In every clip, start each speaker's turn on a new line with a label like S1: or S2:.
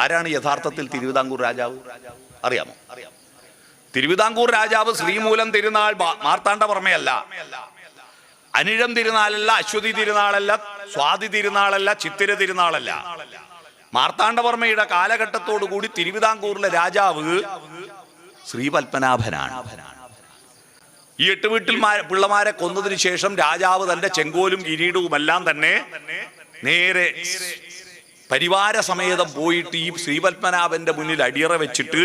S1: ആരാണ് യഥാർത്ഥത്തിൽ തിരുവിതാംകൂർ രാജാവ് അറിയാമോ? തിരുവിതാംകൂർ രാജാവ് ശ്രീമൂലം തിരുനാൾ മാർത്താണ്ഡവർമ്മയല്ല, അനിഴം തിരുനാളല്ല, അശ്വതി തിരുനാളല്ല, സ്വാതി തിരുനാളല്ല, ചിത്തിര തിരുനാളല്ല. മാർത്താണ്ഡവർമ്മയുടെ കാലഘട്ടത്തോടു കൂടി തിരുവിതാംകൂറിലെ രാജാവ് ശ്രീ പത്മനാഭനാണ്. ഈ 8 വീട്ടിൽ പിള്ളമാരെ കൊന്നതിന് ശേഷം രാജാവ് തന്റെ ചെങ്കോലും കിരീടവുമെല്ലാം തന്നെ നേരെ പരിവാര സമേതം പോയിട്ട് ഈ ശ്രീപത്മനാഭന്റെ മുന്നിൽ അടിയറ വെച്ചിട്ട്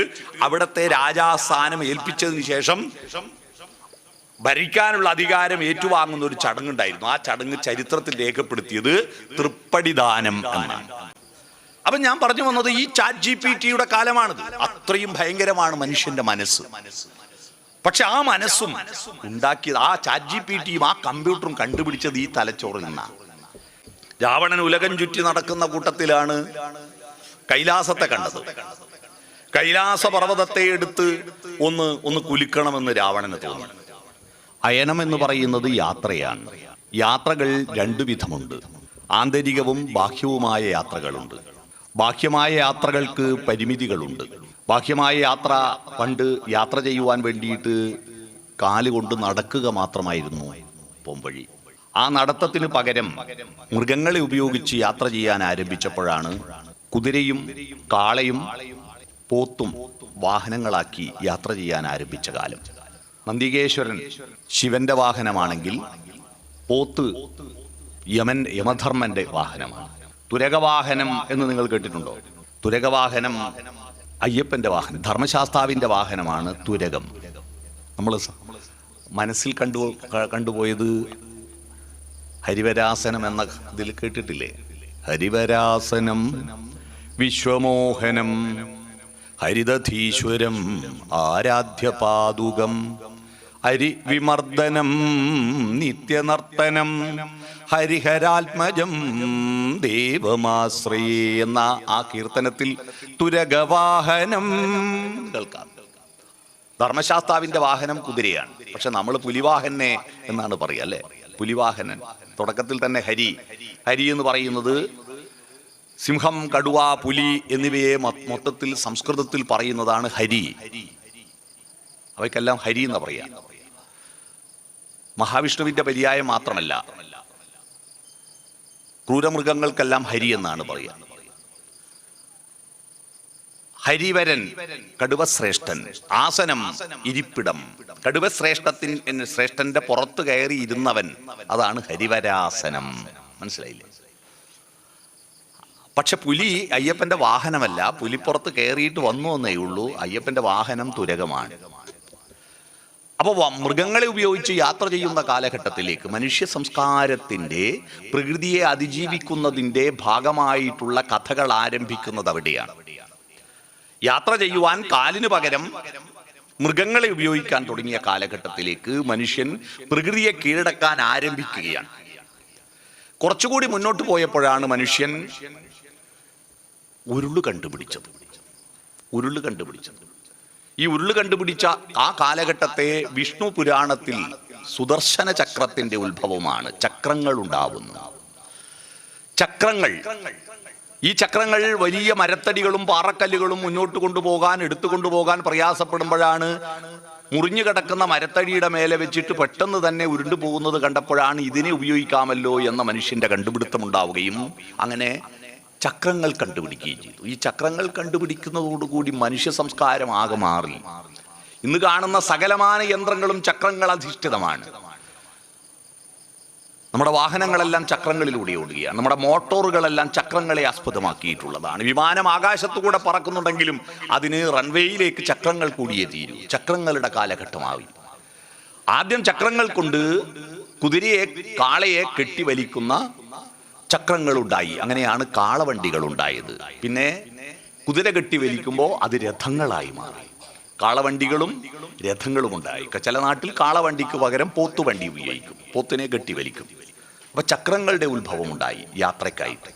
S1: അവിടത്തെ രാജാസ്ഥാനം ഏൽപ്പിച്ചതിന് ശേഷം ഭരിക്കാനുള്ള അധികാരം ഏറ്റുവാങ്ങുന്ന ഒരു ചടങ്ങുണ്ടായിരുന്നു. ആ ചടങ്ങ് ചരിത്രത്തിൽ രേഖപ്പെടുത്തിയത് തൃപ്പടിദാനം എന്നാണ്. അപ്പൊ ഞാൻ പറഞ്ഞു വന്നത് ഈ ChatGPT-യുടെ കാലമാണിത്. അത്രയും ഭയങ്കരമാണ് മനുഷ്യന്റെ മനസ്സ്. പക്ഷെ ആ മനസ്സും ഉണ്ടാക്കിയത് ആ ChatGPT-യും ആ കമ്പ്യൂട്ടറും കണ്ടുപിടിച്ചത് ഈ തലച്ചോറിൽ നിന്നാണ്. രാവണൻ ഉലകം ചുറ്റി നടക്കുന്ന കൂട്ടത്തിലാണ് കൈലാസത്തെ കണ്ടത്. കൈലാസ പർവ്വതത്തെ എടുത്ത് ഒന്ന് കുലുക്കണമെന്ന് രാവണന് തോന്നി. അയനം എന്ന് പറയുന്നത് യാത്രയാണ്. യാത്രകൾ 2 വിധമുണ്ട്. ആന്തരികവും ബാഹ്യവുമായ യാത്രകളുണ്ട്. ബാഹ്യമായ യാത്രകൾക്ക് പരിമിതികളുണ്ട്. ബാഹ്യമായ യാത്ര പണ്ട് യാത്ര ചെയ്യുവാൻ വേണ്ടിയിട്ട് കാലുകൊണ്ട് നടക്കുക മാത്രമായിരുന്നു പോംവഴി. ആ നടത്തത്തിന് പകരം മൃഗങ്ങളെ ഉപയോഗിച്ച് യാത്ര ചെയ്യാൻ ആരംഭിച്ചപ്പോഴാണ് കുതിരയും കാളയും പോത്തും വാഹനങ്ങളാക്കി യാത്ര ചെയ്യാൻ ആരംഭിച്ച കാലം. നന്ദികേശ്വരൻ ശിവന്റെ വാഹനമാണെങ്കിൽ പോത്ത് യമധർമ്മന്റെ വാഹനമാണ്. തുരകവാഹനം എന്ന് നിങ്ങൾ കേട്ടിട്ടുണ്ടോ? തുരകവാഹനം അയ്യപ്പന്റെ വാഹനം, ധർമ്മശാസ്താവിന്റെ വാഹനമാണ് തുരകം. നമ്മൾ മനസ്സിൽ കണ്ടുപോയത് ഹരിവരാസനം എന്ന ഇതിൽ കേട്ടിട്ടില്ലേ? ഹരിവരാസനം വിശ്വമോഹനം ഹരിദധീശ്വരം ആരാധ്യപാദുകം ഹരിവിമർദ്ദനം നിത്യനർത്തനം ഹരിഹരാത്മജം ദേവമാശ്രയേ എന്ന ആ കീർത്തനത്തിൽ തുരകവാഹനം കേൾക്കാം. ധർമ്മശാസ്താവിന്റെ വാഹനം കുതിരയാണ്. പക്ഷെ നമ്മൾ പുലിവാഹനെ എന്നാണ് പറയുക, അല്ലേ? പുലിവാഹനൻ. തുടക്കത്തിൽ തന്നെ ഹരി എന്ന് പറയുന്നത് സിംഹം, കടുവ, പുലി എന്നിവയെ മൊത്തത്തിൽ സംസ്കൃതത്തിൽ പറയുന്നതാണ് ഹരി. അവയ്ക്കെല്ലാം ഹരി എന്ന് പറയാം. മഹാവിഷ്ണുവിന്റെ പര്യായം മാത്രമല്ല, ക്രൂരമൃഗങ്ങൾക്കെല്ലാം ഹരി എന്നാണ് പറയുക. ഹരിവരൻ കടുവശ്രേഷ്ഠൻ, ആസനം ഇരിപ്പിടം. ശ്രേഷ്ഠന്റെ പുറത്ത് കയറി ഇരുന്നവൻ, അതാണ് ഹരിവരാസനം. മനസ്സിലായില്ലേ? പക്ഷെ പുലി അയ്യപ്പന്റെ വാഹനമല്ല. പുലിപ്പുറത്ത് കയറിയിട്ട് വന്നു എന്നേ ഉള്ളൂ. അയ്യപ്പന്റെ വാഹനം തുരകമാണ്. അപ്പോൾ മൃഗങ്ങളെ ഉപയോഗിച്ച് യാത്ര ചെയ്യുന്ന കാലഘട്ടത്തിലേക്ക് മനുഷ്യ സംസ്കാരത്തിന്റെ പ്രകൃതിയെ അതിജീവിക്കുന്നതിന്റെ ഭാഗമായിട്ടുള്ള കഥകൾ ആരംഭിക്കുന്നത് അവിടെയാണ്. യാത്ര ചെയ്യുവാൻ കാലിന് പകരം മൃഗങ്ങളെ ഉപയോഗിക്കാൻ തുടങ്ങിയ കാലഘട്ടത്തിലേക്ക് മനുഷ്യൻ പ്രകൃതിയെ കീഴടക്കാൻ ആരംഭിക്കുകയാണ്. കുറച്ചുകൂടി മുന്നോട്ട് പോയപ്പോഴാണ് മനുഷ്യൻ ഉരുള് കണ്ടുപിടിച്ചത്. ഈ ഉരുള് കണ്ടുപിടിച്ച ആ കാലഘട്ടത്തെ വിഷ്ണു പുരാണത്തിൽ സുദർശന ചക്രത്തിന്റെ ഉത്ഭവമാണ്. ചക്രങ്ങൾ ഉണ്ടാവുന്നു. ഈ ചക്രങ്ങൾ വലിയ മരത്തടികളും പാറക്കല്ലുകളും മുന്നോട്ട് എടുത്തുകൊണ്ടുപോകാൻ പ്രയാസപ്പെടുമ്പോഴാണ് മുറിഞ്ഞു കിടക്കുന്ന മരത്തടിയുടെ മേലെ വെച്ചിട്ട് പെട്ടെന്ന് തന്നെ ഉരുണ്ടു പോകുന്നത് കണ്ടപ്പോഴാണ് ഇതിനെ ഉപയോഗിക്കാമല്ലോ എന്ന മനുഷ്യന്റെ കണ്ടുപിടുത്തം ഉണ്ടാവുകയും അങ്ങനെ ചക്രങ്ങൾ കണ്ടുപിടിക്കുകയും ചെയ്തു. ഈ ചക്രങ്ങൾ കണ്ടുപിടിക്കുന്നതോടുകൂടി മനുഷ്യ സംസ്കാരം ആകെ മാറി. ഇന്ന് കാണുന്ന സകലമാന യന്ത്രങ്ങളും ചക്രങ്ങൾ അധിഷ്ഠിതമാണ്. നമ്മുടെ വാഹനങ്ങളെല്ലാം ചക്രങ്ങളിലൂടെ ഓടുകയാണ്. നമ്മുടെ മോട്ടോറുകളെല്ലാം ചക്രങ്ങളെ ആസ്പദമാക്കിയിട്ടുള്ളതാണ്. വിമാനം ആകാശത്തുകൂടെ പറക്കുന്നുണ്ടെങ്കിലും അതിന് റൺവേയിലേക്ക് ചക്രങ്ങൾ കൂടിയേ തീരൂ. ചക്രങ്ങളുടെ കാലഘട്ടമായി. ആദ്യം ചക്രങ്ങൾ കൊണ്ട് കുതിരയെ, കാളയെ കെട്ടിവലിക്കുന്ന ചക്രങ്ങളുണ്ടായി. അങ്ങനെയാണ് കാളവണ്ടികൾ ഉണ്ടായത്. പിന്നെ കുതിര കെട്ടി വലിക്കുമ്പോൾ അത് രഥങ്ങളായി മാറി. കാളവണ്ടികളും രഥങ്ങളും ഉണ്ടായി. ചില നാട്ടിൽ കാളവണ്ടിക്ക് പകരം പോത്തുവണ്ടി ഉപയോഗിക്കും, പോത്തിനെ കെട്ടി വലിക്കും. അപ്പൊ ചക്രങ്ങളുടെ ഉത്ഭവം ഉണ്ടായി യാത്രക്കായിട്ട്.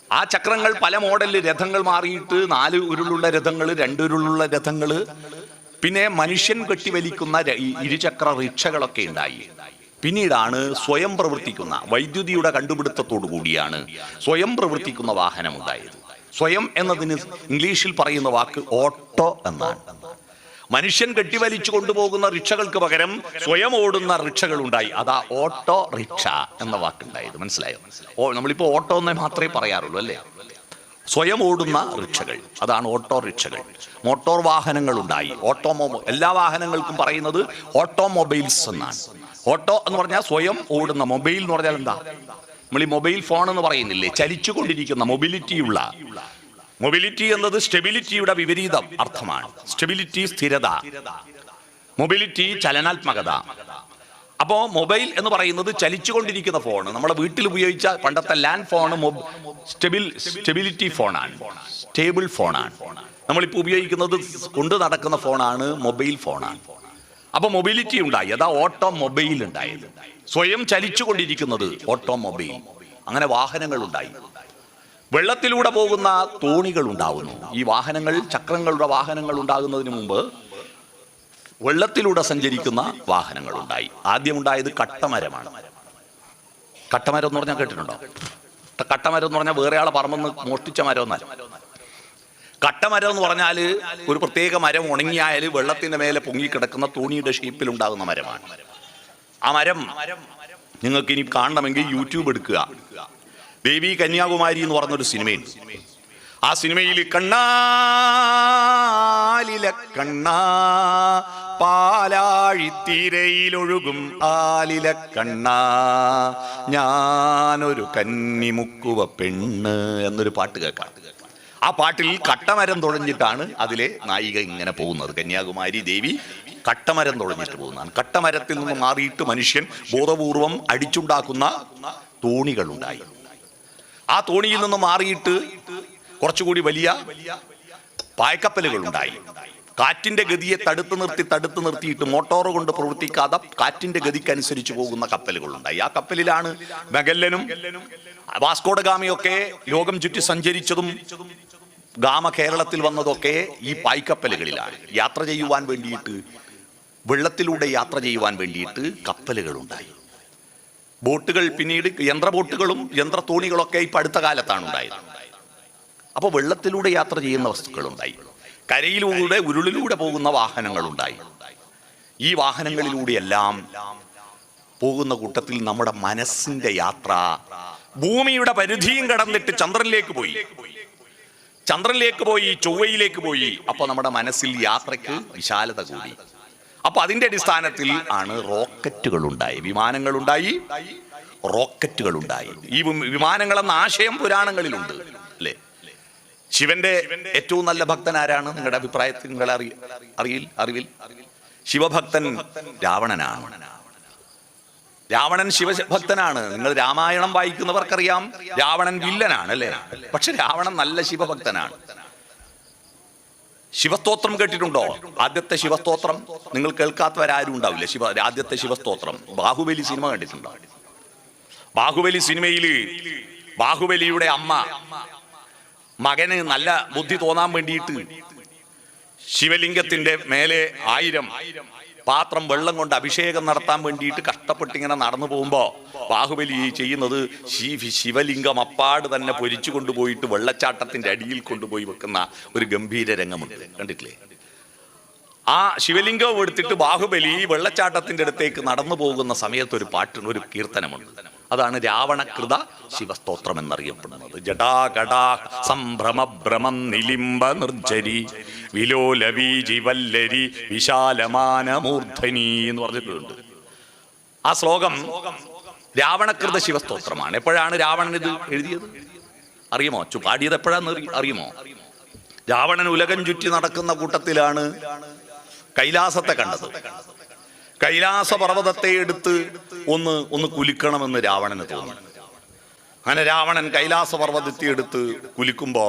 S1: ആ ചക്രങ്ങൾ പല മോഡലിൽ രഥങ്ങൾ മാറിയിട്ട് 4 ഉരുളുള്ള രഥങ്ങൾ, 2 ഉരുളുള്ള രഥങ്ങൾ, പിന്നെ മനുഷ്യൻ കെട്ടിവലിക്കുന്ന ഇരുചക്ര റിക്ഷകളൊക്കെ ഉണ്ടായി. പിന്നീടാണ് സ്വയം പ്രവർത്തിക്കുന്ന, വൈദ്യുതിയുടെ കണ്ടുപിടുത്തത്തോടു കൂടിയാണ് സ്വയം പ്രവർത്തിക്കുന്ന വാഹനം ഉണ്ടായത്. സ്വയം എന്നതിന് ഇംഗ്ലീഷിൽ പറയുന്ന വാക്ക് ഓട്ടോ എന്നാണ്. മനുഷ്യൻ കെട്ടിവലിച്ചു കൊണ്ടുപോകുന്ന റിക്ഷകൾക്ക് പകരം സ്വയം ഓടുന്ന റിക്ഷകൾ ഉണ്ടായി. അതാ ഓട്ടോ റിക്ഷ എന്ന വാക്കുണ്ടായത്. മനസ്സിലായോ? നമ്മളിപ്പോ ഓട്ടോ എന്നേ മാത്രമേ പറയാറുള്ളൂ അല്ലേ? സ്വയം ഓടുന്ന റിക്ഷകൾ, അതാണ് ഓട്ടോ റിക്ഷകൾ. മോട്ടോർ വാഹനങ്ങൾ ഉണ്ടായി. എല്ലാ വാഹനങ്ങൾക്കും പറയുന്നത് ഓട്ടോമൊബൈൽസ് എന്നാണ്. ഓട്ടോ എന്ന് പറഞ്ഞാൽ സ്വയം ഓടുന്ന, മൊബൈൽ എന്ന് പറഞ്ഞാൽ എന്താ? നമ്മൾ ഈ മൊബൈൽ ഫോൺ എന്ന് പറയുന്നില്ലേ, ചലിച്ചുകൊണ്ടിരിക്കുന്ന, മൊബിലിറ്റി എന്നത് സ്റ്റെബിലിറ്റിയുടെ വിപരീതം അർത്ഥമാണ്. സ്റ്റെബിലിറ്റി സ്ഥിരത, മൊബിലിറ്റി ചലനാത്മകത. അപ്പോൾ മൊബൈൽ എന്ന് പറയുന്നത് ചലിച്ചുകൊണ്ടിരിക്കുന്ന ഫോൺ. നമ്മുടെ വീട്ടിൽ ഉപയോഗിച്ച പണ്ടത്തെ ലാൻഡ് ഫോൺ സ്റ്റെബിലിറ്റി ഫോണാണ്, സ്റ്റേബിൾ ഫോണാണ്. നമ്മളിപ്പോൾ ഉപയോഗിക്കുന്നത് കൊണ്ട് നടക്കുന്ന ഫോണാണ്, മൊബൈൽ ഫോണാണ്. അപ്പൊ മൊബിലിറ്റി ഉണ്ടായി, അതാ ഓട്ടോമൊബൈൽ ഉണ്ടായത്. സ്വയം ചലിച്ചുകൊണ്ടിരിക്കുന്നത് ഓട്ടോമൊബൈൽ. അങ്ങനെ വാഹനങ്ങൾ ഉണ്ടായി. വെള്ളത്തിലൂടെ പോകുന്ന തോണികൾ ഉണ്ടാകുന്നു. ഈ വാഹനങ്ങൾ, ചക്രങ്ങളുടെ വാഹനങ്ങൾ ഉണ്ടാകുന്നതിന് മുമ്പ് വെള്ളത്തിലൂടെ സഞ്ചരിക്കുന്ന വാഹനങ്ങൾ ഉണ്ടായി. ആദ്യം ഉണ്ടായത് കട്ടമരമാണ്. കട്ടമരം എന്ന് പറഞ്ഞാൽ കേട്ടിട്ടുണ്ടോ? കട്ടമരം എന്ന് പറഞ്ഞാൽ വേറെ ആളെ പറമ്പെന്ന് മോഷ്ടിച്ച മരം എന്നല്ല. കട്ടമരം എന്ന് പറഞ്ഞാൽ ഒരു പ്രത്യേക മരം ഉണങ്ങിയാൽ വെള്ളത്തിന്റെ മേലെ പൊങ്ങിക്കിടക്കുന്ന തോണിയുടെ ഷേപ്പിൽ ഉണ്ടാകുന്ന മരമാണ്. ആ മരം നിങ്ങൾക്ക് ഇനി കാണണമെങ്കിൽ യൂട്യൂബ് എടുക്കുക. ദേവി കന്യാകുമാരി എന്ന് പറഞ്ഞൊരു സിനിമയുണ്ട്. ആ സിനിമയിൽ കണ്ണാലില കണ്ണാ പാലാഴിത്തീരയിലൊഴുകും ആലില കണ്ണാ ഞാനൊരു കന്നിമുക്കുവ പെണ്ണ് എന്നൊരു പാട്ട് കേൾക്കാം. ആ പാട്ടിൽ കട്ടമരം തുഴഞ്ഞിട്ടാണ് അതിലെ നായിക ഇങ്ങനെ പോകുന്നത്. കന്യാകുമാരി ദേവി കട്ടമരം തുഴഞ്ഞിട്ട് പോകുന്നതാണ്. കട്ടമരത്തിൽ നിന്ന് മാറിയിട്ട് മനുഷ്യൻ ബോധപൂർവം അടിച്ചുണ്ടാക്കുന്ന തോണികളുണ്ടായി. ആ തോണിയിൽ നിന്ന് മാറിയിട്ട് കുറച്ചുകൂടി വലിയ പായ്ക്കപ്പലുകൾ ഉണ്ടായി. കാറ്റിന്റെ ഗതിയെ തടുത്തു നിർത്തിയിട്ട് മോട്ടോർ കൊണ്ട് പ്രവർത്തിക്കാതെ കാറ്റിന്റെ ഗതിക്കനുസരിച്ച് പോകുന്ന കപ്പലുകൾ ഉണ്ടായി. ആ കപ്പലിലാണ് മെഗല്ലനും വാസ്കോഡ ഗാമയൊക്കെ ലോകം ചുറ്റി സഞ്ചരിച്ചതും ഗാമ കേരളത്തിൽ വന്നതൊക്കെ ഈ പായ്ക്കപ്പലുകളിലാണ്. യാത്ര ചെയ്യുവാൻ വേണ്ടിയിട്ട്, വെള്ളത്തിലൂടെ യാത്ര ചെയ്യുവാൻ വേണ്ടിയിട്ട് കപ്പലുകൾ ഉണ്ടായി. ബോട്ടുകൾ പിന്നീട് യന്ത്രബോട്ടുകളും യന്ത്രത്തോണികളൊക്കെ ഇപ്പം അടുത്ത കാലത്താണ് ഉണ്ടായത്. അപ്പോൾ വെള്ളത്തിലൂടെ യാത്ര ചെയ്യുന്ന വസ്തുക്കളുണ്ടായി. കരയിലൂടെ ഉരുളിലൂടെ പോകുന്ന വാഹനങ്ങളുണ്ടായി. ഈ വാഹനങ്ങളിലൂടെയെല്ലാം പോകുന്ന കൂട്ടത്തിൽ നമ്മുടെ മനസ്സിന്റെ യാത്ര ഭൂമിയുടെ പരിധിയും കടന്നിട്ട് ചന്ദ്രനിലേക്ക് പോയി, ചൊവ്വയിലേക്ക് പോയി. അപ്പോൾ നമ്മുടെ മനസ്സിൽ യാത്രയ്ക്ക് വിശാലത കൂടി. അപ്പൊ അതിന്റെ അടിസ്ഥാനത്തിൽ ആണ് റോക്കറ്റുകൾ ഉണ്ടായി, വിമാനങ്ങളുണ്ടായി, റോക്കറ്റുകളുണ്ടായി. ഈ വിമാനങ്ങളെന്ന ആശയം പുരാണങ്ങളിലുണ്ട് അല്ലേ? ശിവന്റെ ഏറ്റവും നല്ല ഭക്തൻ ആരാണ്? നിങ്ങളുടെ അഭിപ്രായത്തിൽ, നിങ്ങളുടെ അറിവിൽ ശിവഭക്തൻ രാവണനാണ്. രാവണൻ ശിവഭക്തനാണ്. നിങ്ങൾ രാമായണം വായിക്കുന്നവർക്കറിയാം, രാവണൻ വില്ലനാണ് അല്ലേ? പക്ഷെ രാവണൻ നല്ല ശിവഭക്തനാണ്. ശിവസ്തോത്രം കേട്ടിട്ടുണ്ടോ? ആദ്യത്തെ ശിവസ്തോത്രം നിങ്ങൾ കേൾക്കാത്തവരാരും ഉണ്ടാവില്ല. ആദ്യത്തെ ശിവസ്തോത്രം ബാഹുബലി സിനിമ കണ്ടിട്ടുണ്ടോ? ബാഹുബലി സിനിമയിൽ ബാഹുബലിയുടെ അമ്മ മകന് നല്ല ബുദ്ധി തോന്നാൻ വേണ്ടിയിട്ട് ശിവലിംഗത്തിന്റെ മേലെ 1000 പാത്രം വെള്ളം കൊണ്ട് അഭിഷേകം നടത്താൻ വേണ്ടിയിട്ട് കഷ്ടപ്പെട്ടിങ്ങനെ നടന്നു പോകുമ്പോ ബാഹുബലി ചെയ്യുന്നത് ശിവലിംഗം അപ്പാട് തന്നെ പൊരിച്ചു കൊണ്ടുപോയിട്ട് വെള്ളച്ചാട്ടത്തിന്റെ അടിയിൽ കൊണ്ടുപോയി വെക്കുന്ന ഒരു ഗംഭീര രംഗമുണ്ട്, കണ്ടിട്ടില്ലേ? ആ ശിവലിംഗം എടുത്തിട്ട് ബാഹുബലി വെള്ളച്ചാട്ടത്തിന്റെ അടുത്തേക്ക് നടന്നു പോകുന്ന സമയത്ത് ഒരു പാട്ട്, ഒരു കീർത്തനമുണ്ട്. അതാണ് രാവണകൃത ശിവസ്തോത്രം എന്നറിയപ്പെടുന്നത്. ജടാകടാ സംഭ്രമഭ്രമം നിലിംബ നിർജ്ജരി വിലോലവീജി വല്ലരി വിശാലമാനമൂർധനി എന്ന് പറഞ്ഞിട്ടുണ്ട്. ആ ശ്ലോകം രാവണകൃത ശിവസ്തോത്രമാണ്. എപ്പോഴാണ് രാവണൻ ഇത് എഴുതിയത് അറിയുമോ? പാടിയത് എപ്പോഴാന്ന് അറിയുമോ? രാവണൻ ഉലകം ചുറ്റി നടക്കുന്ന കൂട്ടത്തിലാണ് കൈലാസത്തെ കണ്ടത്. കൈലാസ പർവ്വതത്തെ എടുത്ത് ഒന്ന് കുലുക്കണമെന്ന് രാവണന് തോന്നി. അങ്ങനെ രാവണൻ കൈലാസ പർവ്വതത്തെ എടുത്ത് കുലുക്കുമ്പോ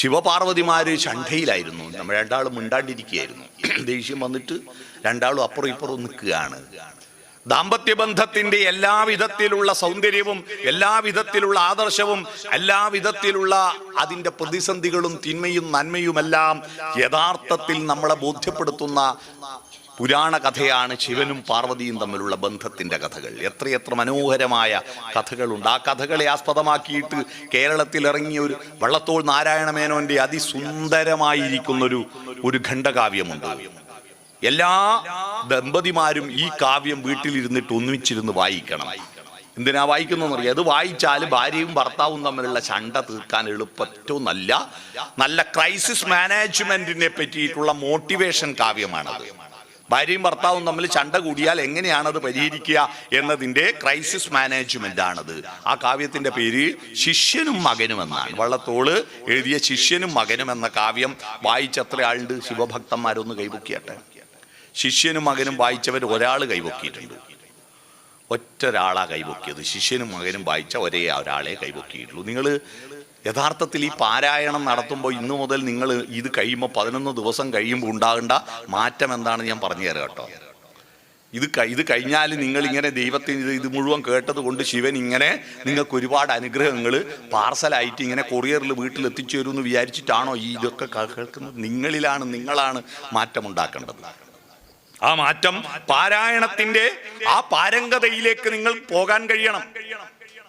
S1: ശിവപാർവതിമാര് ഷണ്ഠയിലായിരുന്നു. നമ്മൾ രണ്ടാളും മിണ്ടാണ്ടിരിക്കുകയായിരുന്നു. ദേഷ്യം വന്നിട്ട് രണ്ടാളും അപ്പുറം ഇപ്പുറം നിൽക്കുകയാണ്. ദാമ്പത്യബന്ധത്തിന്റെ എല്ലാവിധത്തിലുള്ള സൗന്ദര്യവും എല്ലാവിധത്തിലുള്ള ആദർശവും എല്ലാവിധത്തിലുള്ള അതിൻ്റെ പ്രതിസന്ധികളും തിന്മയും നന്മയുമെല്ലാം യഥാർത്ഥത്തിൽ നമ്മളെ ബോധ്യപ്പെടുത്തുന്ന പുരാണ കഥയാണ് ശിവനും പാർവതിയും തമ്മിലുള്ള ബന്ധത്തിൻ്റെ കഥകൾ. എത്രയെത്ര മനോഹരമായ കഥകളുണ്ട്. ആ കഥകളെ ആസ്പദമാക്കിയിട്ട് കേരളത്തിൽ ഇറങ്ങിയ ഒരു വള്ളത്തോൾ നാരായണമേനോന്റെ അതിസുന്ദരമായിരിക്കുന്നൊരു ഖണ്ഡകാവ്യമുണ്ട്. എല്ലാ ദമ്പതിമാരും ഈ കാവ്യം വീട്ടിലിരുന്നിട്ട് ഒന്നിച്ചിരുന്ന് വായിക്കണം. എന്തിനാ വായിക്കുന്നതെന്ന് അറിയാം. അത് വായിച്ചാൽ ഭാര്യയും ഭർത്താവും തമ്മിലുള്ള ചണ്ട തീർക്കാൻ ഏറ്റവും നല്ല ക്രൈസിസ് മാനേജ്മെന്റിനെ പറ്റിയിട്ടുള്ള മോട്ടിവേഷൻ കാവ്യമാണത്. ഭാര്യയും ഭർത്താവും തമ്മിൽ ചണ്ട കൂടിയാൽ എങ്ങനെയാണത് പരിഹരിക്കുക എന്നതിൻ്റെ ക്രൈസിസ് മാനേജ്മെന്റ് ആണത്. ആ കാവ്യത്തിന്റെ പേര് ശിഷ്യനും മകനും എന്നാണ്. വള്ളത്തോള് എഴുതിയ ശിഷ്യനും മകനും എന്ന കാവ്യം വായിച്ച എത്ര ആളുണ്ട്? ശിവഭക്തന്മാരൊന്ന് കൈപൊക്കിയട്ടെ. ശിഷ്യനും മകനും വായിച്ചവർ ഒരാൾ കൈപൊക്കിയിട്ടുണ്ട്. ഒറ്റൊരാളാ കൈപൊക്കിയത്. ശിഷ്യനും മകനും വായിച്ച ഒരാളെ കൈപൊക്കിയിട്ടുള്ളൂ. നിങ്ങൾ യഥാർത്ഥത്തിൽ ഈ പാരായണം നടത്തുമ്പോൾ ഇന്നു മുതൽ നിങ്ങൾ ഇത് കഴിയുമ്പോൾ 11 ദിവസം കഴിയുമ്പോൾ ഉണ്ടാകേണ്ട മാറ്റം എന്താണെന്ന് ഞാൻ പറഞ്ഞു തരാം കേട്ടോ. ഇത് കഴിഞ്ഞാൽ നിങ്ങളിങ്ങനെ ദൈവത്തിന് ഇത് മുഴുവൻ കേട്ടത് കൊണ്ട് ശിവൻ ഇങ്ങനെ നിങ്ങൾക്ക് ഒരുപാട് അനുഗ്രഹങ്ങൾ പാർസലായിട്ട് ഇങ്ങനെ കൊറിയറിൽ വീട്ടിൽ എത്തിച്ചു തരുമെന്ന് വിചാരിച്ചിട്ടാണോ ഈ ഇതൊക്കെ കേൾക്കുന്നത്? നിങ്ങളാണ് മാറ്റമുണ്ടാക്കേണ്ടത്. ആ മാറ്റം പാരായണത്തിന്റെ ആ പാരംഗതയിലേക്ക് നിങ്ങൾ പോകാൻ കഴിയണം.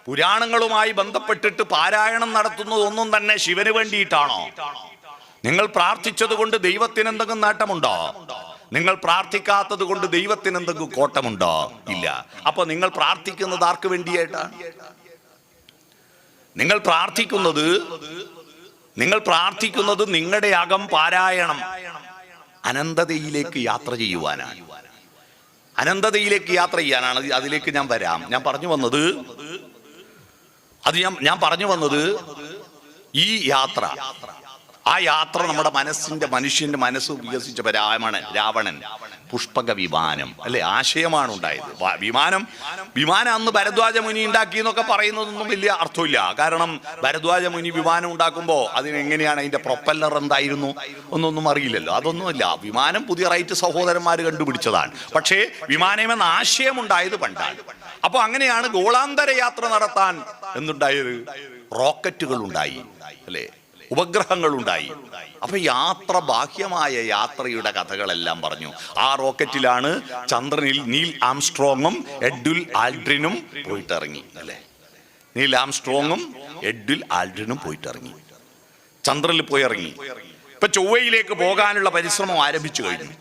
S1: പുരാണങ്ങളുമായി ബന്ധപ്പെട്ടിട്ട് പാരായണം നടത്തുന്നത് ഒന്നും തന്നെ ശിവന് വേണ്ടിയിട്ടാണോ? നിങ്ങൾ പ്രാർത്ഥിച്ചത് കൊണ്ട് ദൈവത്തിന് എന്തെങ്കിലും നേട്ടമുണ്ടോ? നിങ്ങൾ പ്രാർത്ഥിക്കാത്തത് കൊണ്ട് ദൈവത്തിന് എന്തെങ്കിലും കോട്ടമുണ്ടോ? ഇല്ല. അപ്പൊ നിങ്ങൾ പ്രാർത്ഥിക്കുന്നത് ആർക്ക് വേണ്ടിയായിട്ടാണ്? നിങ്ങൾ പ്രാർത്ഥിക്കുന്നത് നിങ്ങളുടെ അകം പാരായണം അനന്തതയിലേക്ക് യാത്ര ചെയ്യുവാനാണ്. അനന്തതയിലേക്ക് യാത്ര ചെയ്യാനാണ്. അതിലേക്ക് ഞാൻ വരാം. ഞാൻ പറഞ്ഞു വന്നത് ഈ യാത്ര, ആ യാത്ര നമ്മുടെ മനുഷ്യന്റെ മനസ്സ് വികസിച്ച രാവണൻ പുഷ്പക വിമാനം അല്ലെ ആശയമാണ് ഉണ്ടായത്. വിമാനം അന്ന് ഭരദ്വാജ മുനി ഉണ്ടാക്കി എന്നൊക്കെ പറയുന്നതൊന്നും വലിയ അർത്ഥമില്ല. കാരണം ഭരദ്വാജ മുനി വിമാനം ഉണ്ടാക്കുമ്പോൾ അതിനെങ്ങനെയാണ് അതിന്റെ പ്രൊപ്പല്ലർ എന്തായിരുന്നു ഒന്നൊന്നും അറിയില്ലല്ലോ. അതൊന്നുമില്ല. വിമാനം പുതിയ റൈറ്റ് സഹോദരന്മാർ കണ്ടുപിടിച്ചതാണ്. പക്ഷേ വിമാനം എന്ന ആശയം ഉണ്ടായത് പണ്ടാണ്. അപ്പൊ അങ്ങനെയാണ് ഗോളാന്തര യാത്ര നടത്താൻ എന്തുണ്ടായത്? റോക്കറ്റുകൾ ഉണ്ടായി അല്ലെ, ഉപഗ്രഹങ്ങൾ ഉണ്ടായി. അപ്പൊ ബാഹ്യമായ യാത്രയുടെ കഥകളെല്ലാം പറഞ്ഞു. ആ റോക്കറ്റിലാണ് ചന്ദ്രനിൽ നീൽ ആംസ്ട്രോങ്ങും എഡ്വിൻ ആൽഡ്രിനും പോയിട്ടിറങ്ങി അല്ലെ. നീൽ ആംസ്ട്രോങ്ങും എഡ്വിൻ ആൽഡ്രിനും പോയിട്ടിറങ്ങി, ചന്ദ്രനിൽ പോയി ഇറങ്ങി. ഇപ്പൊ ചൊവ്വയിലേക്ക് പോകാനുള്ള പരിശ്രമം ആരംഭിച്ചു കഴിഞ്ഞു.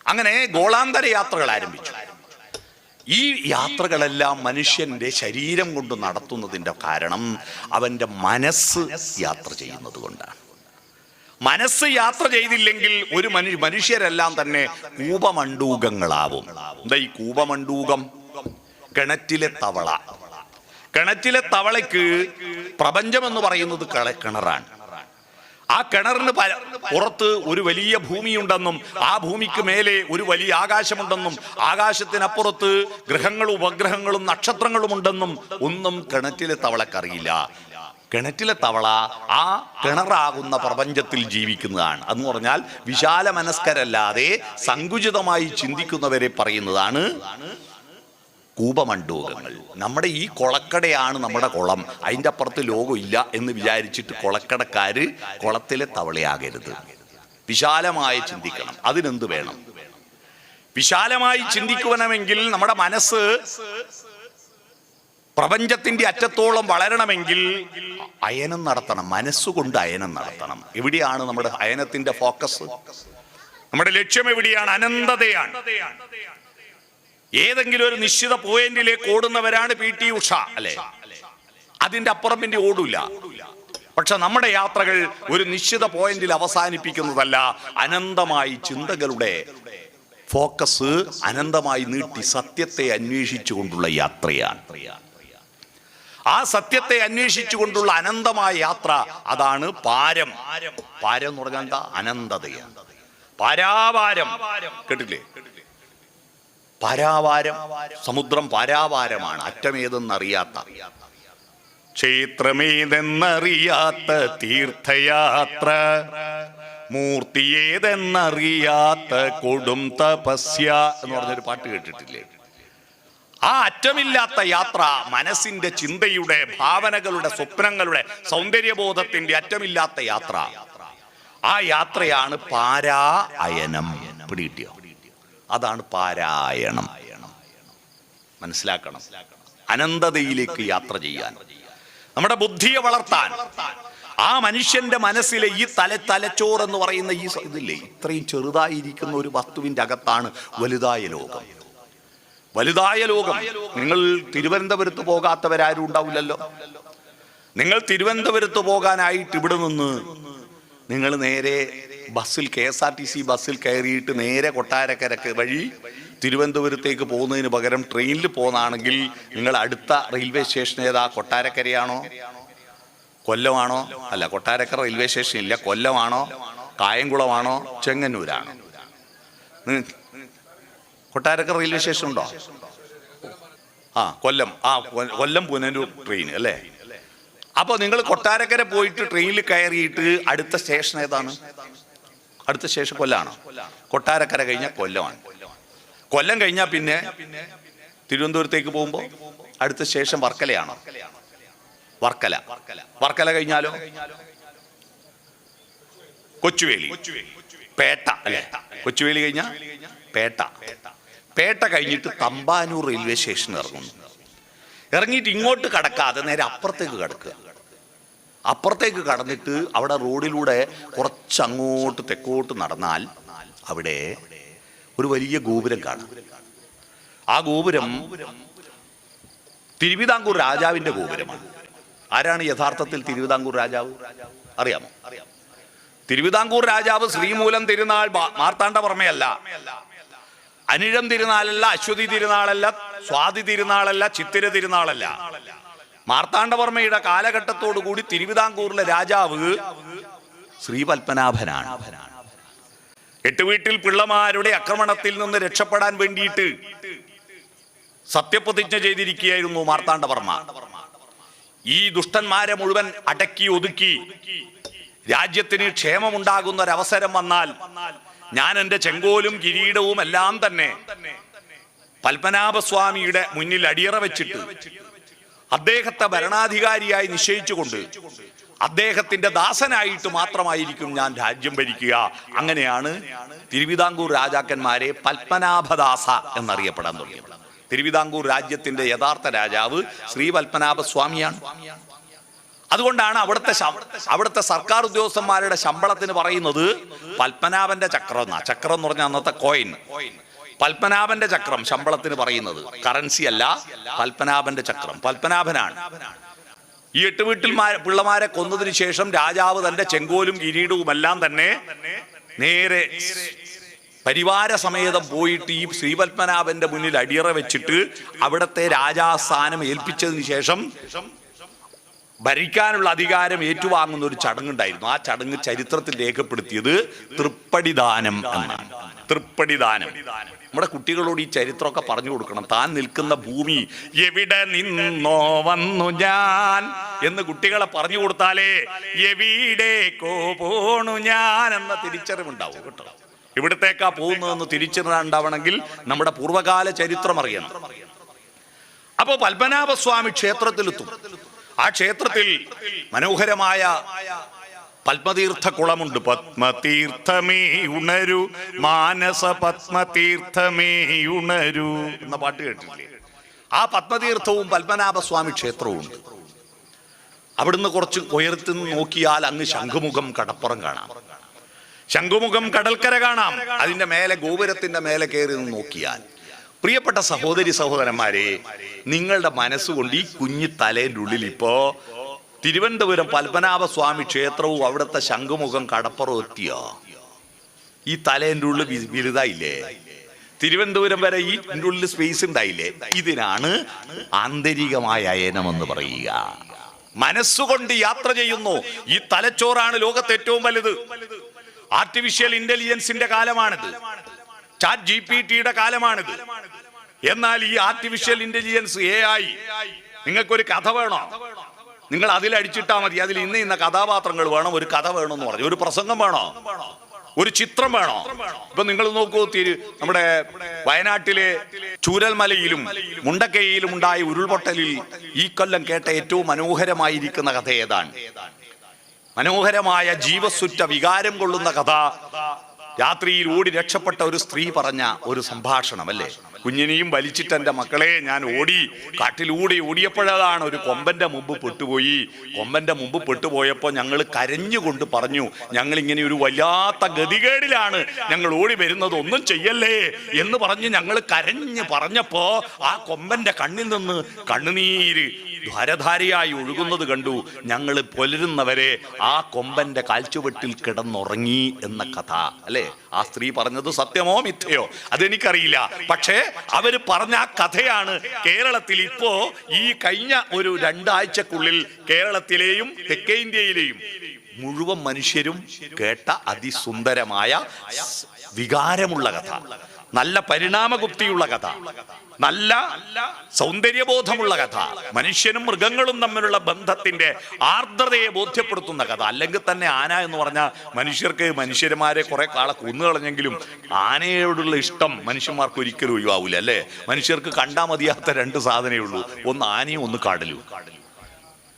S1: അങ്ങനെ ഗോളാന്തര യാത്രകൾ ആരംഭിച്ചു. ഈ യാത്രകളെല്ലാം മനുഷ്യന്റെ ശരീരം കൊണ്ട് നടത്തുന്നതിൻ്റെ കാരണം അവന്റെ മനസ്സ് യാത്ര ചെയ്യുന്നത് കൊണ്ടാണ്. മനസ്സ് യാത്ര ചെയ്തില്ലെങ്കിൽ ഒരു മനുഷ്യരെല്ലാം തന്നെ കൂപമണ്ഡൂകങ്ങളാവും. എന്താ ഈ കൂപമണ്ഡൂകം? കിണറ്റിലെ തവളയ്ക്ക് പ്രപഞ്ചം എന്ന് പറയുന്നത് കിണറാണ്. ആ കിണറിന് പുറത്ത് ഒരു വലിയ ഭൂമിയുണ്ടെന്നും ആ ഭൂമിക്ക് മേലെ ഒരു വലിയ ആകാശമുണ്ടെന്നും ആകാശത്തിനപ്പുറത്ത് ഗ്രഹങ്ങളും ഉപഗ്രഹങ്ങളും നക്ഷത്രങ്ങളും ഉണ്ടെന്നും ഒന്നും കിണറ്റിലെ തവളക്കറിയില്ല. കിണറ്റിലെ തവള ആ കിണറാകുന്ന പ്രപഞ്ചത്തിൽ ജീവിക്കുന്നതാണ്. എന്ന് പറഞ്ഞാൽ വിശാല മനസ്കരല്ലാതെ സങ്കുചിതമായി ചിന്തിക്കുന്നവരെ പറയുന്നതാണ് കൂപമണ്ഡൂകങ്ങൾ. നമ്മുടെ ഈ കൊളക്കടയാണ് നമ്മുടെ കുളം, അതിൻ്റെ അപ്പുറത്ത് ലോകം ഇല്ല എന്ന് വിചാരിച്ചിട്ട് കൊളക്കടക്കാര് കുളത്തിലെ തവളയാകരുത്. വിശാലമായി ചിന്തിക്കണം. അതിനെന്ത് വേണം? വിശാലമായി ചിന്തിക്കുവണമെങ്കിൽ നമ്മുടെ മനസ്സ് പ്രപഞ്ചത്തിന്റെ അറ്റത്തോളം വളരണമെങ്കിൽ അയനം നടത്തണം. മനസ്സുകൊണ്ട് അയനം നടത്തണം. എവിടെയാണ് നമ്മുടെ അയനത്തിന്റെ ഫോക്കസ്? നമ്മുടെ ലക്ഷ്യം എവിടെയാണ്? അനന്തതയാണ്. ഏതെങ്കിലും ഒരു നിശ്ചിത പോയിന്റിലേക്ക് ഓടുന്നവരാണ് PT ഉഷ അല്ലെ. അതിന്റെ അപ്പുറം പിന്നെ ഓടൂല. പക്ഷെ നമ്മുടെ യാത്രകൾ ഒരു നിശ്ചിത പോയിന്റിൽ അവസാനിപ്പിക്കുന്നതല്ല. അനന്തമായി ചിന്തകളുടെ ഫോക്കസ് അനന്തമായി നീട്ടി സത്യത്തെ അന്വേഷിച്ചുകൊണ്ടുള്ള യാത്രയാണ്. ആ സത്യത്തെ അന്വേഷിച്ചുകൊണ്ടുള്ള അനന്തമായ യാത്ര, അതാണ് പാരം. പാരം എന്ന് പറഞ്ഞാൽ എന്താ? അനന്തതയാണ്. പാരാവാരം കേട്ടില്ലേ? പാരാവാരം, സമുദ്രം പാരാവാരമാണ്. അറ്റമേതെന്നറിയാത്ത, ക്ഷേത്രമേതെന്നറിയാത്ത തീർത്ഥയാത്ര, മൂർത്തിയേതെന്നറിയാത്ത കൊടും തപസ്യ എന്ന് പറഞ്ഞൊരു പാട്ട് കേട്ടിട്ടില്ലേ? ആ അറ്റമില്ലാത്ത യാത്ര മനസ്സിന്റെ ചിന്തയുടെ ഭാവനകളുടെ സ്വപ്നങ്ങളുടെ സൗന്ദര്യബോധത്തിന്റെ അറ്റമില്ലാത്ത യാത്ര. ആ യാത്രയാണ് പാരായനം. പിടികിട്ടിയോ? അതാണ് പാരായണം. മനസ്സിലാക്കണം. അനന്തതയിലേക്ക് യാത്ര ചെയ്യാൻ, നമ്മുടെ ബുദ്ധിയെ വളർത്താൻ, ആ മനുഷ്യന്റെ മനസ്സിലെ ഈ തലച്ചോറ് എന്ന് പറയുന്ന ഈ ഇതില്ലേ, ഇത്രയും ചെറുതായിരിക്കുന്ന ഒരു വസ്തുവിന്റെ അകത്താണ് വലുതായ ലോകം. വലുതായ ലോകം. നിങ്ങൾ തിരുവനന്തപുരത്ത് പോകാത്തവരാരും ഉണ്ടാവില്ലല്ലോ. നിങ്ങൾ തിരുവനന്തപുരത്ത് പോകാനായിട്ട് ഇവിടെ നിന്ന് നിങ്ങൾ നേരെ ബസ്സിൽ, KSRTC ബസ്സിൽ കയറിയിട്ട് നേരെ കൊട്ടാരക്കരക്ക് വഴി തിരുവനന്തപുരത്തേക്ക് പോകുന്നതിന് പകരം ട്രെയിനിൽ പോകുന്നതാണെങ്കിൽ നിങ്ങൾ അടുത്ത റെയിൽവേ സ്റ്റേഷൻ ഏതാ? കൊട്ടാരക്കരയാണോ, കൊല്ലമാണോ? അല്ല, കൊട്ടാരക്കര റെയിൽവേ സ്റ്റേഷൻ ഇല്ല. കൊല്ലമാണോ, കായംകുളമാണോ, ചെങ്ങന്നൂരാണോ? കൊട്ടാരക്കര റെയിൽവേ സ്റ്റേഷൻ ഉണ്ടോ? കൊല്ലം. കൊല്ലം പുനലൂർ ട്രെയിൻ അല്ലേ? അപ്പോൾ നിങ്ങൾ കൊട്ടാരക്കര പോയിട്ട് ട്രെയിനിൽ കയറിയിട്ട് അടുത്ത സ്റ്റേഷൻ ഏതാണ്? അടുത്ത സ്റ്റേഷൻ കൊല്ലമാണോ? കൊട്ടാരക്കര കഴിഞ്ഞാൽ കൊല്ലമാണ്. കൊല്ലം കഴിഞ്ഞാൽ പിന്നെ തിരുവനന്തപുരത്തേക്ക് പോകുമ്പോൾ അടുത്ത സ്റ്റേഷൻ വർക്കലയാണോ? വർക്കല. വർക്കല കഴിഞ്ഞാലോ കൊച്ചുവേലി, പേട്ട അല്ലേ? കൊച്ചുവേലി കഴിഞ്ഞാൽ പേട്ട. പേട്ട കഴിഞ്ഞിട്ട് തമ്പാനൂർ റെയിൽവേ സ്റ്റേഷൻ ഇറങ്ങുന്നു. ഇറങ്ങിയിട്ട് ഇങ്ങോട്ട് കടക്കാതെ നേരെ അപ്പുറത്തേക്ക് കടക്കുക. അപ്പുറത്തേക്ക് കടന്നിട്ട് അവിടെ റോഡിലൂടെ കുറച്ചങ്ങോട്ട് തെക്കോട്ട് നടന്നാൽ അവിടെ ഒരു വലിയ ഗോപുരം കാണാം. ആ ഗോപുരം തിരുവിതാംകൂർ രാജാവിന്റെ ഗോപുരമാണ്. ആരാണ് യഥാർത്ഥത്തിൽ തിരുവിതാംകൂർ രാജാവ്? അറിയാമോ? തിരുവിതാംകൂർ രാജാവ് ശ്രീമൂലം തിരുനാൾ മാർത്താണ്ഡവർമ്മയല്ല, അനിഴം തിരുനാളല്ല, അശ്വതി തിരുനാളല്ല, സ്വാതി തിരുനാളല്ല, ചിത്തിര തിരുനാളല്ല. മാർത്താണ്ഡവർമ്മയുടെ കാലഘട്ടത്തോടു കൂടി തിരുവിതാംകൂറിലെ രാജാവ് ശ്രീപത്മനാഭനാണ്. എട്ടുവീട്ടിൽ പിള്ളമാരുടെ ആക്രമണത്തിൽ നിന്ന് രക്ഷപ്പെടാൻ വേണ്ടിയിട്ട് സത്യപ്രതിജ്ഞ ചെയ്തിരിക്കുകയായിരുന്നു മാർത്താണ്ഡവർമ്മ. ഈ ദുഷ്ടന്മാരെ മുഴുവൻ അടക്കി ഒതുക്കി രാജ്യത്തിന് ക്ഷേമമുണ്ടാകുന്ന ഒരവസരം വന്നാൽ ഞാൻ എൻ്റെ ചെങ്കോലും കിരീടവും എല്ലാം തന്നെ പത്മനാഭസ്വാമിയുടെ മുന്നിൽ അടിയറ വെച്ചിട്ട് അദ്ദേഹത്തെ ഭരണാധികാരിയായി നിശ്ചയിച്ചുകൊണ്ട് അദ്ദേഹത്തിന്റെ ദാസനായിട്ട് മാത്രമായിരിക്കും ഞാൻ രാജ്യം ഭരിക്കുക. അങ്ങനെയാണ് തിരുവിതാംകൂർ രാജാക്കന്മാരെ പത്മനാഭദാസ എന്നറിയപ്പെടാൻ തുടങ്ങിയത്. തിരുവിതാംകൂർ രാജ്യത്തിന്റെ യഥാർത്ഥ രാജാവ് ശ്രീ പത്മനാഭസ്വാമിയാണ്. അതുകൊണ്ടാണ് അവിടുത്തെ സർക്കാർ ഉദ്യോഗസ്ഥന്മാരുടെ ശമ്പളത്തിന് പറയുന്നത് പത്മനാഭന്റെ ചക്രം എന്നാ. ചക്രം എന്ന് പറഞ്ഞാൽ അന്നത്തെ കോയിൻ. പത്മനാഭന്റെ ചക്രം ശമ്പളത്തിന് പറയുന്നത്. കറൻസി അല്ല, പത്മനാഭന്റെ ചക്രം. പത്മനാഭനാണ്. ഈ എട്ടുവീട്ടിൽ പിള്ളമാരെ കൊന്നതിന് ശേഷം രാജാവ് തന്റെ ചെങ്കോലും കിരീടവും എല്ലാം തന്നെ നേരെ പരിവാര സമേതം പോയിട്ട് ഈ ശ്രീപത്മനാഭന്റെ മുന്നിൽ അടിയറ വെച്ചിട്ട് അവിടത്തെ രാജാസ്ഥാനം ഏൽപ്പിച്ചതിന് ശേഷം ഭരിക്കാനുള്ള അധികാരം ഏറ്റുവാങ്ങുന്ന ഒരു ചടങ്ങുണ്ടായിരുന്നു. ആ ചടങ്ങ് ചരിത്രത്തിൽ രേഖപ്പെടുത്തിയത് തൃപ്പടിദാനം എന്നാണ്. തൃപ്പടിദാനം. നമ്മുടെ കുട്ടികളോട് ഈ ചരിത്രമൊക്കെ പറഞ്ഞു കൊടുക്കണം. താൻ നിൽക്കുന്ന ഭൂമി എവിടെ നിന്നോ വന്നു ഞാൻ എന്ന് കുട്ടികളെ പറഞ്ഞു കൊടുത്താലേ എവിടേക്കോ പോണു ഞാൻ എന്ന തിരിച്ചറിവുണ്ടാവും കേട്ടോ. ഇവിടത്തേക്കാ പോകുന്നതെന്ന് തിരിച്ചറിവുണ്ടാവണമെങ്കിൽ നമ്മുടെ പൂർവ്വകാല ചരിത്രം അറിയണം. അപ്പോ പത്മനാഭസ്വാമി ക്ഷേത്രത്തിലെത്തും. ആ ക്ഷേത്രത്തിൽ മനോഹരമായ പത്മതീർത്ഥ കുളമുണ്ട്. പത്മതീർത്ഥമേ ഉണരു മാനസ പത്മതീർത്ഥമേ ഉണരു എന്ന പാട്ട് കേട്ടില്ലേ? ആ പത്മതീർത്ഥവും പത്മനാഭസ്വാമി ക്ഷേത്രവും ഉണ്ട്. അവിടുന്ന് കുറച്ച് ഉയരത്തിൽ നിന്ന് നോക്കിയാൽ അങ്ങ് ശംഖുമുഖം കടപ്പുറം കാണാം. ശംഖുമുഖം കടൽക്കര കാണാം. അതിന്റെ മേലെ, ഗോപുരത്തിന്റെ മേലെ കയറി നിന്ന് നോക്കിയാൽ, പ്രിയപ്പെട്ട സഹോദരി സഹോദരന്മാരെ, നിങ്ങളുടെ മനസ്സുകൊണ്ട് ഈ കുഞ്ഞു തലേൻ്റെ ഉള്ളിൽ ഇപ്പോ തിരുവനന്തപുരം പത്മനാഭസ്വാമി ക്ഷേത്രവും അവിടുത്തെ ശംഖുമുഖം കടപ്പുറം എത്തിയോ? ഈ തലേൻ്റെ ഉള്ളിൽ വലുതായില്ലേ? തിരുവനന്തപുരം വരെ ഈ ഉള്ളിൽ സ്പേസ് ഉണ്ടായില്ലേ? ഇതിനാണ് ആന്തരികമായ അയനം എന്ന് പറയുക. മനസ്സുകൊണ്ട് യാത്ര ചെയ്യുന്നു. ഈ തലച്ചോറാണ് ലോകത്തെ ഏറ്റവും വലുത്. ആർട്ടിഫിഷ്യൽ ഇന്റലിജൻസിന്റെ കാലമാണിത്. ചാറ്റ് GPT കാലമാണിത്. എന്നാൽ ഈ ആർട്ടിഫിഷ്യൽ ഇന്റലിജൻസ് AI, നിങ്ങൾക്കൊരു കഥ വേണോ? നിങ്ങൾ അതിലടിച്ചിട്ടാ മതി. അതിൽ ഇന്ന കഥാപാത്രങ്ങൾ വേണം, ഒരു കഥ വേണമെന്ന് പറഞ്ഞു, ഒരു പ്രസംഗം വേണോ, ഒരു ചിത്രം വേണോ? ഇപ്പൊ നിങ്ങൾ നോക്കൂ, നമ്മുടെ വയനാട്ടിലെ ചൂരൽമലയിലും മുണ്ടക്കയിലും ഉണ്ടായ ഉരുൾപൊട്ടലിൽ ഈ കൊല്ലം കേട്ട ഏറ്റവും മനോഹരമായിരിക്കുന്ന കഥ ഏതാണ്? മനോഹരമായ ജീവസുറ്റ വികാരം കൊള്ളുന്ന കഥ രാത്രിയിൽ ഓടി രക്ഷപ്പെട്ട ഒരു സ്ത്രീ പറഞ്ഞ ഒരു സംഭാഷണം അല്ലേ? കുഞ്ഞിനെയും വലിച്ചിട്ട് എൻ്റെ മക്കളെ ഞാൻ ഓടി കാട്ടിലൂടെ ഓടിയപ്പോഴതാണ് ഒരു കൊമ്പന്റെ മുമ്പ് പെട്ടുപോയി. കൊമ്പന്റെ മുമ്പ് പെട്ടുപോയപ്പോൾ ഞങ്ങൾ കരഞ്ഞുകൊണ്ട് പറഞ്ഞു, ഞങ്ങൾ ഇങ്ങനെ ഒരു വല്ലാത്ത ഗതികേടിലാണ്, ഞങ്ങൾ ഓടി വരുന്നത്, ഒന്നും ചെയ്യല്ലേ എന്ന് പറഞ്ഞ് ഞങ്ങൾ കരഞ്ഞ് പറഞ്ഞപ്പോ ആ കൊമ്പന്റെ കണ്ണിൽ നിന്ന് കണ്ണുനീര് ധാരധാരയായി ഒഴുകുന്നത് കണ്ടു. ഞങ്ങൾ പുലരുന്നവരെ ആ കൊമ്പന്റെ കാൽച്ചുവട്ടിൽ കിടന്നുറങ്ങി എന്ന കഥ അല്ലേ? ആ സ്ത്രീ പറഞ്ഞത് സത്യമോ മിഥ്യയോ അതെനിക്കറിയില്ല. പക്ഷേ അവര് പറഞ്ഞ ആ കഥയാണ് കേരളത്തിൽ ഇപ്പോ ഈ കഴിഞ്ഞ ഒരു 2 ആഴ്ചക്കുള്ളിൽ കേരളത്തിലെയും തെക്കേ ഇന്ത്യയിലെയും മുഴുവൻ മനുഷ്യരും കേട്ട അതിസുന്ദരമായ വികാരമുള്ള കഥ, നല്ല പരിണാമഗുപ്തിയുള്ള കഥ, നല്ല സൗന്ദര്യബോധമുള്ള കഥ, മനുഷ്യനും മൃഗങ്ങളും തമ്മിലുള്ള ബന്ധത്തിന്റെ ആർദ്രതയെ ബോധ്യപ്പെടുത്തുന്ന കഥ. അല്ലെങ്കിൽ തന്നെ ആന എന്ന് പറഞ്ഞാൽ മനുഷ്യന്മാരെ കുറെ കാളെ കൊന്നുകളഞ്ഞെങ്കിലും ആനയോടുള്ള ഇഷ്ടം മനുഷ്യന്മാർക്ക് ഒരിക്കലും ഒഴിവാവില്ല അല്ലേ? മനുഷ്യർക്ക് കണ്ടാൽ മതിയാത്ത 2 സാധനമേ ഉള്ളൂ, ഒന്ന് ആനയും ഒന്ന് കടലും.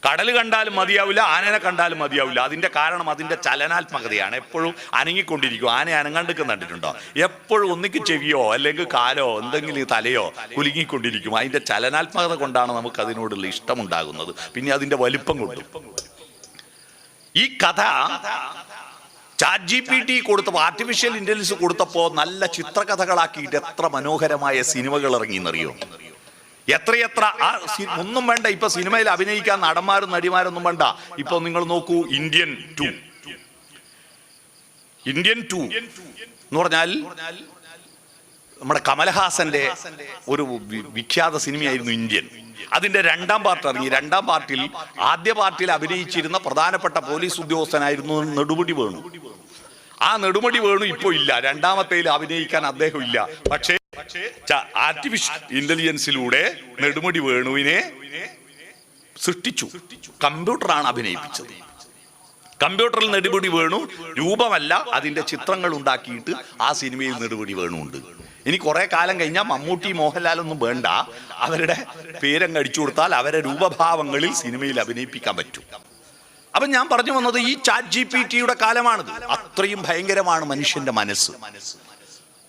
S1: കടൽ കണ്ടാലും മതിയാവില്ല, ആനനെ കണ്ടാലും മതിയാവില്ല. അതിന്റെ കാരണം അതിന്റെ ചലനാത്മകതയാണ്. എപ്പോഴും അനങ്ങിക്കൊണ്ടിരിക്കും. ആന അനങ്ങാണ്ടിക്ക് കണ്ടിട്ടുണ്ടോ? എപ്പോഴും ഒന്നിക്ക് ചെവിയോ അല്ലെങ്കിൽ കാലോ എന്തെങ്കിലും തലയോ കുലുങ്ങിക്കൊണ്ടിരിക്കും. അതിന്റെ ചലനാത്മകത കൊണ്ടാണ് നമുക്ക് അതിനോടുള്ള ഇഷ്ടമുണ്ടാകുന്നത്, പിന്നെ അതിന്റെ വലിപ്പം കൊണ്ടും. ഈ കഥ ChatGPT കൊടുത്തപ്പോൾ, ആർട്ടിഫിഷ്യൽ ഇന്റലിജൻസ് കൊടുത്തപ്പോൾ നല്ല ചിത്രകഥകളാക്കിയിട്ട് എത്ര മനോഹരമായ സിനിമകൾ ഇറങ്ങിയെന്നറിയോ? എത്രയെത്ര ഒന്നും വേണ്ട. ഇപ്പൊ സിനിമയിൽ അഭിനയിക്കാൻ നടന്മാരും നടിമാരൊന്നും വേണ്ട. ഇപ്പൊ നിങ്ങൾ നോക്കൂ, ഇന്ത്യൻ 2 എന്ന് പറഞ്ഞാൽ നമ്മുടെ കമൽഹാസന്റെ ഒരു വിഖ്യാത സിനിമയായിരുന്നു ഇന്ത്യൻ. അതിന്റെ 2ാം പാർട്ട് ഇറങ്ങി. 2ാം പാർട്ടിൽ ആദ്യ പാർട്ടിൽ അഭിനയിച്ചിരുന്ന പ്രധാനപ്പെട്ട പോലീസ് ഉദ്യോഗസ്ഥനായിരുന്നു നെടുമുടി വേണു. ആ നെടുമുടി വേണു ഇപ്പോ ഇല്ല. 2ാമത്തേൽ അഭിനയിക്കാൻ അദ്ദേഹം ഇല്ല. പക്ഷേ ആർട്ടിഫിഷ്യൽ ഇന്റലിജൻസിലൂടെ നെടുമുടി വേണുവിനെ സൃഷ്ടിച്ചു. കമ്പ്യൂട്ടറാണ് അഭിനയിപ്പിച്ചത്. കമ്പ്യൂട്ടറിൽ നെടുമുടി വേണു രൂപമല്ല, അതിന്റെ ചിത്രങ്ങൾ ഉണ്ടാക്കിയിട്ട് ആ സിനിമയിൽ നെടുമുടി വേണു ഉണ്ട്. ഇനി കുറെ കാലം കഴിഞ്ഞാൽ മമ്മൂട്ടി മോഹൻലാലൊന്നും വേണ്ട, അവരുടെ പേരങ്ങ് അടിച്ചു കൊടുത്താൽ അവരെ രൂപഭാവങ്ങളിൽ സിനിമയിൽ അഭിനയിപ്പിക്കാൻ പറ്റും. അപ്പൊ ഞാൻ പറഞ്ഞു വന്നത് ഈ ChatGPTയുടെ കാലമാണിത്. അത്രയും ഭയങ്കരമാണ് മനുഷ്യന്റെ മനസ്സ്.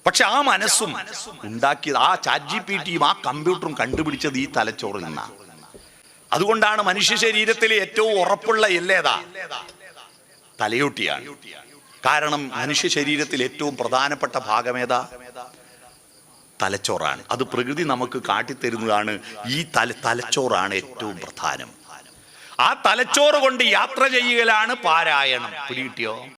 S1: പക്ഷെ ആ മനസ്സും ഉണ്ടാക്കിയത്, ആ ChatGPTയും ആ കമ്പ്യൂട്ടറും കണ്ടുപിടിച്ചത് ഈ തലച്ചോറിൽ നിന്നാണ്. അതുകൊണ്ടാണ് മനുഷ്യ ശരീരത്തിലെ ഏറ്റവും ഉറപ്പുള്ള എല്ലേതാ? തലയോട്ടിയാണ്. കാരണം മനുഷ്യ ശരീരത്തിൽ ഏറ്റവും പ്രധാനപ്പെട്ട ഭാഗമേതാ? തലച്ചോറാണ്. അത് പ്രകൃതി നമുക്ക് കാട്ടിത്തരുന്നതാണ്. ഈ തലച്ചോറാണ് ഏറ്റവും പ്രധാനം. ആ തലച്ചോറ് കൊണ്ട് യാത്ര ചെയ്യലാണ് പാരായണം. പിടികിട്ടിയോ?